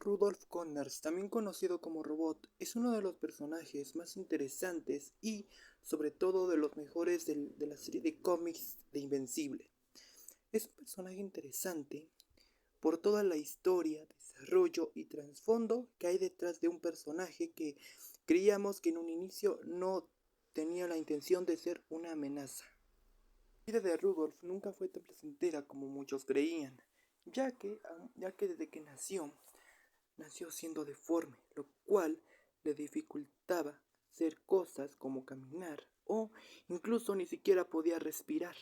Rudolf Connors, también conocido como Robot, es uno de los personajes más interesantes y, sobre todo, de los mejores de la serie de cómics de Invencible. Es un personaje interesante por toda la historia, desarrollo y trasfondo que hay detrás de un personaje que creíamos que en un inicio no tenía la intención de ser una amenaza. La vida de Rudolf nunca fue tan placentera como muchos creían, ya que desde que nació siendo deforme, lo cual le dificultaba hacer cosas como caminar o incluso ni siquiera podía respirar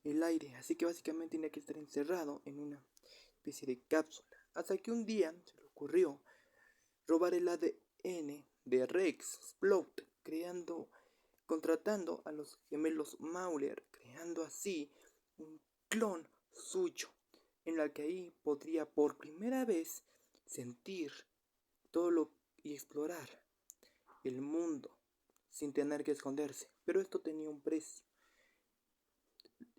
el aire, así que básicamente tenía que estar encerrado en una especie de cápsula, hasta que un día se le ocurrió robar el ADN de Rex Sprout, contratando a los gemelos Mauler, creando así un clon suyo, en la que ahí podría por primera vez sentir todo lo y explorar el mundo sin tener que esconderse. Pero esto tenía un precio,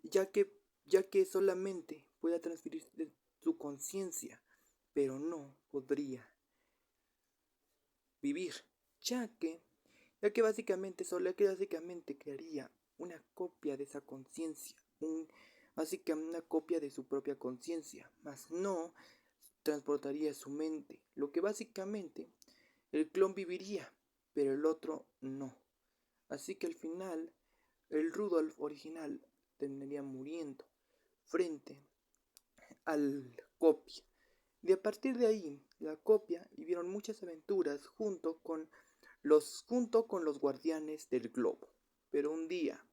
ya que, ya que solamente puede transferir su conciencia, pero no podría vivir, ya que, básicamente crearía una copia de esa conciencia, una copia de su propia conciencia, mas no transportaría su mente, lo que básicamente el clon viviría, pero el otro no. Así que al final, el Rudolf original terminaría muriendo frente al copia. De a partir de ahí, la copia vivieron muchas aventuras junto con los guardianes del globo. Pero un día,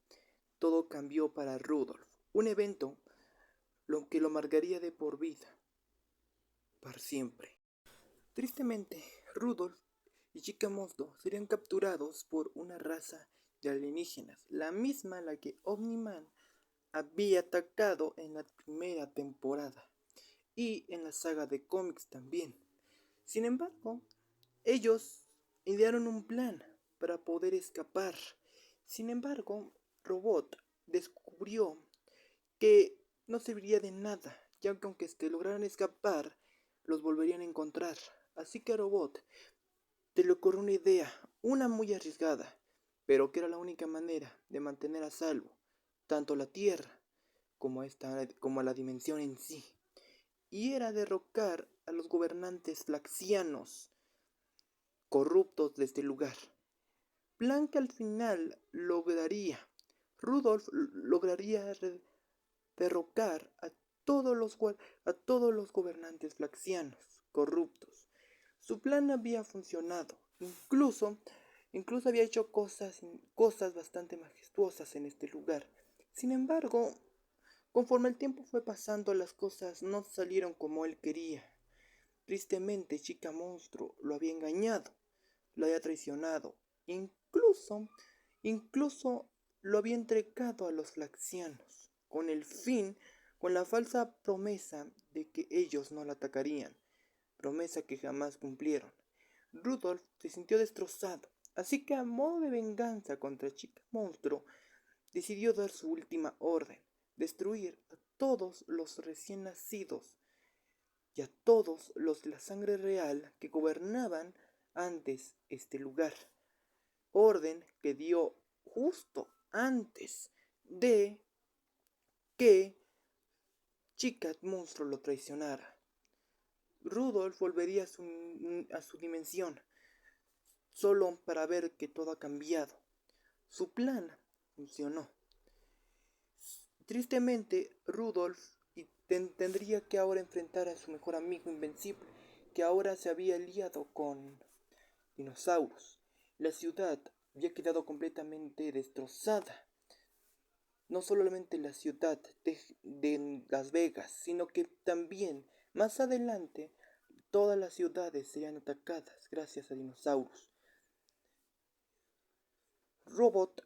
todo cambió para Rudolf. Un evento que lo marcaría de por vida, para siempre. Tristemente, Rudolf y Chica Monstruo serían capturados por una raza de alienígenas, la misma a la que Omni-Man había atacado en la primera temporada y en la saga de cómics también. Sin embargo, ellos idearon un plan para poder escapar. Sin embargo, Robot descubrió que no serviría de nada, ya que aunque lograran escapar, los volverían a encontrar. Así que Robot te le ocurrió una idea, una muy arriesgada, pero que era la única manera de mantener a salvo tanto la Tierra como a la dimensión en sí. Y era derrocar a los gobernantes flaxianos corruptos de este lugar. Plan que al final lograría. Rudolf lograría derrocar a todos los gobernantes flaxianos corruptos. Su plan había funcionado. Incluso había hecho cosas bastante majestuosas en este lugar. Sin embargo, conforme el tiempo fue pasando, las cosas no salieron como él quería. Tristemente, Chica Monstruo lo había engañado, lo había traicionado, incluso lo había entregado a los flaxianos, con la falsa promesa de que ellos no la atacarían, promesa que jamás cumplieron. Rudolf se sintió destrozado, así que a modo de venganza contra Chica Monstruo, decidió dar su última orden, destruir a todos los recién nacidos y a todos los de la sangre real que gobernaban antes este lugar. Orden que dio justo antes de que Chica Monstruo lo traicionara. Rudolf volvería a su dimensión, solo para ver que todo ha cambiado. Su plan funcionó. Tristemente, Rudolf tendría que ahora enfrentar a su mejor amigo Invencible, que ahora se había aliado con dinosaurios. La ciudad había quedado completamente destrozada. No solamente la ciudad de Las Vegas, sino que también más adelante todas las ciudades serían atacadas gracias a dinosaurios. Robot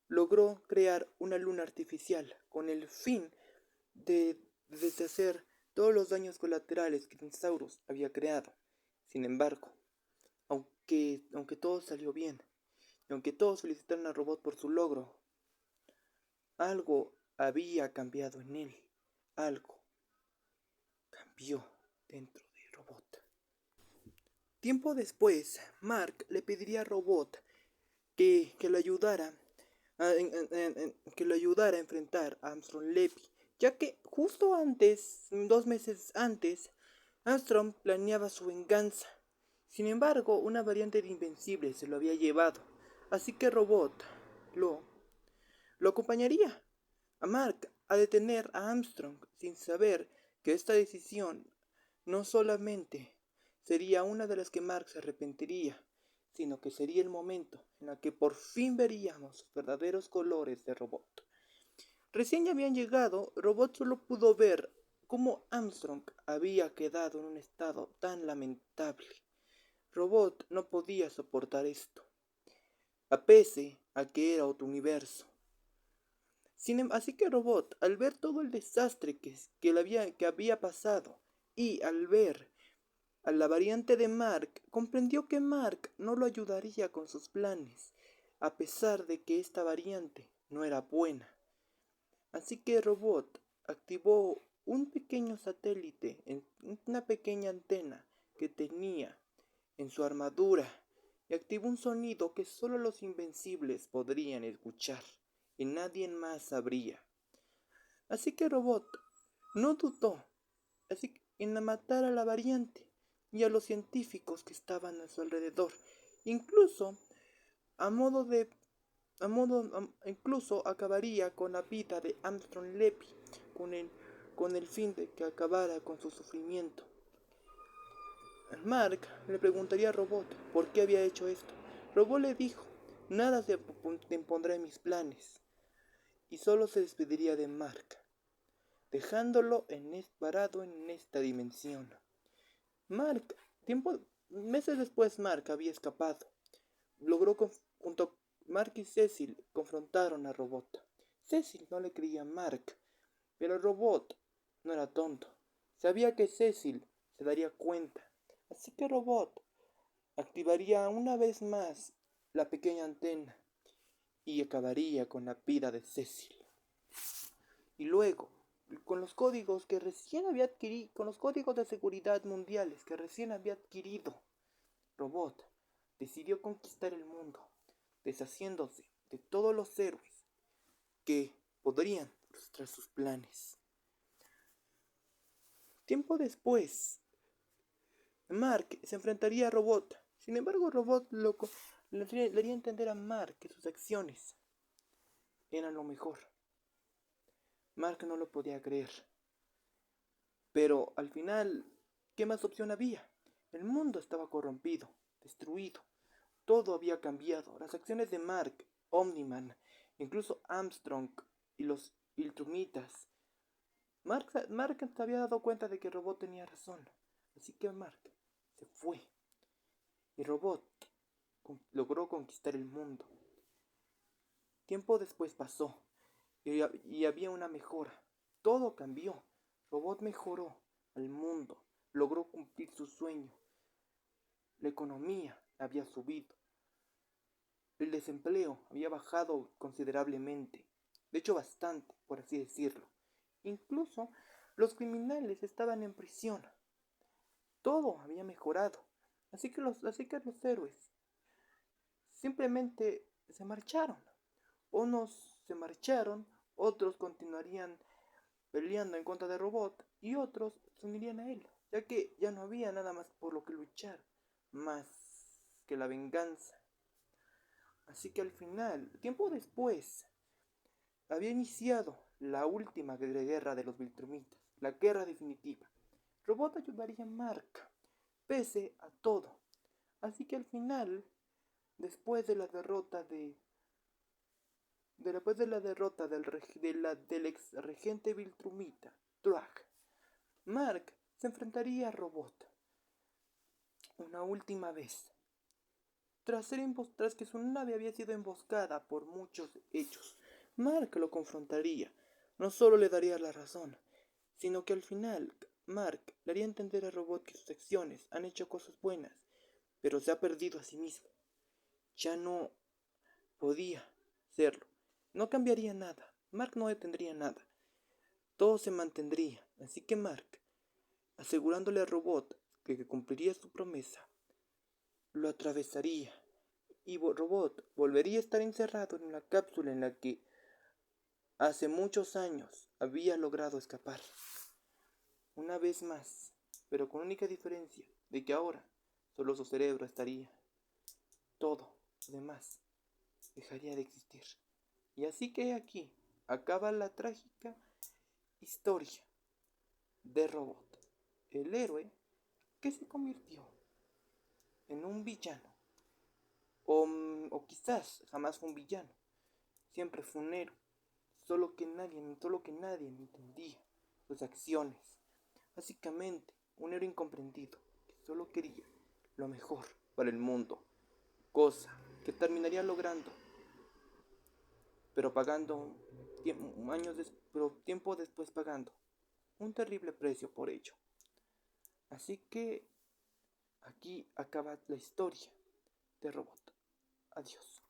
logró crear una luna artificial con el fin de deshacer todos los daños colaterales que Dinosaurus había creado. Sin embargo, aunque todo salió bien, y aunque todos felicitaron a Robot por su logro, algo había cambiado en él. Algo cambió. dentro de Robot. Tiempo después, Mark le pediría a Robot que lo ayudara a enfrentar a Armstrong Levy, ya que justo antes, 2 meses antes, Armstrong planeaba su venganza. Sin embargo, una variante de Invencible se lo había llevado, así que Robot lo acompañaría a Mark a detener a Armstrong, sin saber que esta decisión no solamente sería una de las que Mark se arrepentiría, sino que sería el momento en el que por fin veríamos los verdaderos colores de Robot. Recién ya habían llegado, Robot solo pudo ver cómo Armstrong había quedado en un estado tan lamentable. Robot no podía soportar esto, a pesar a que era otro universo. Así que Robot, al ver todo el desastre que había pasado y al ver a la variante de Mark, comprendió que Mark no lo ayudaría con sus planes, a pesar de que esta variante no era buena. Así que Robot activó un pequeño satélite, una pequeña antena que tenía en su armadura, y activó un sonido que solo los invencibles podrían escuchar y nadie más sabría. Así que Robot no dudó en matar a la variante y a los científicos que estaban a su alrededor, incluso incluso acabaría con la vida de Armstrong Levy con el fin de que acabara con su sufrimiento. Mark le preguntaría a Robot por qué había hecho esto. Robot le dijo: nada se impondrá en mis planes, y solo se despediría de Mark, dejándolo parado en esta dimensión. Meses después, Mark había escapado. Junto Mark y Cecil confrontaron a Robot. Cecil no le creía a Mark, pero Robot no era tonto. Sabía que Cecil se daría cuenta. Así que Robot activaría una vez más la pequeña antena y acabaría con la vida de Cecil. Y luego, con los códigos de seguridad mundiales que recién había adquirido, Robot decidió conquistar el mundo, deshaciéndose de todos los héroes que podrían frustrar sus planes. Tiempo después, Mark se enfrentaría a Robot. Sin embargo, Robot le haría entender a Mark que sus acciones eran lo mejor. Mark no lo podía creer. Pero al final, ¿qué más opción había? El mundo estaba corrompido, destruido. Todo había cambiado. Las acciones de Mark, Omniman, incluso Armstrong y los Viltrumitas. Mark se había dado cuenta de que Robot tenía razón. Así que Mark se fue. Y Robot logró conquistar el mundo. Tiempo después pasó. Y había una mejora. Todo cambió. Robot mejoró al mundo. Logró cumplir su sueño. La economía había subido. El desempleo había bajado considerablemente. De hecho, bastante, por así decirlo. Incluso los criminales estaban en prisión. Todo había mejorado. Así que los héroes simplemente se marcharon. Unos se marcharon, otros continuarían peleando en contra de Robot y otros se unirían a él, ya que ya no había nada más por lo que luchar, más que la venganza. Así que al final, tiempo después, había iniciado la última guerra de los Viltrumitas, la guerra definitiva. Robot ayudaría a Mark, pese a todo. Así que al final, después de la derrota del ex regente Viltrumita, Drag, Mark se enfrentaría a Robot una última vez. Tras que su nave había sido emboscada por muchos hechos, Mark lo confrontaría. No solo le daría la razón, sino que al final Mark le haría entender a Robot que sus acciones han hecho cosas buenas, pero se ha perdido a sí mismo. Ya no podía serlo. No cambiaría nada. Mark no detendría nada. Todo se mantendría. Así que Mark asegurándole al robot que cumpliría su promesa. Lo atravesaría y Robot volvería a estar encerrado en la cápsula en la que hace muchos años había logrado escapar. Una vez más, pero con única diferencia de que ahora solo su cerebro estaría. Todo lo demás dejaría de existir. Y así que aquí acaba la trágica historia de Robot, el héroe que se convirtió en un villano. O quizás jamás fue un villano, siempre fue un héroe, solo que nadie entendía sus acciones. Básicamente, un héroe incomprendido que solo quería lo mejor para el mundo, cosa que terminaría logrando, pero pagando tiempo después pagando un terrible precio por ello. Así que aquí acaba la historia de Robot. Adiós.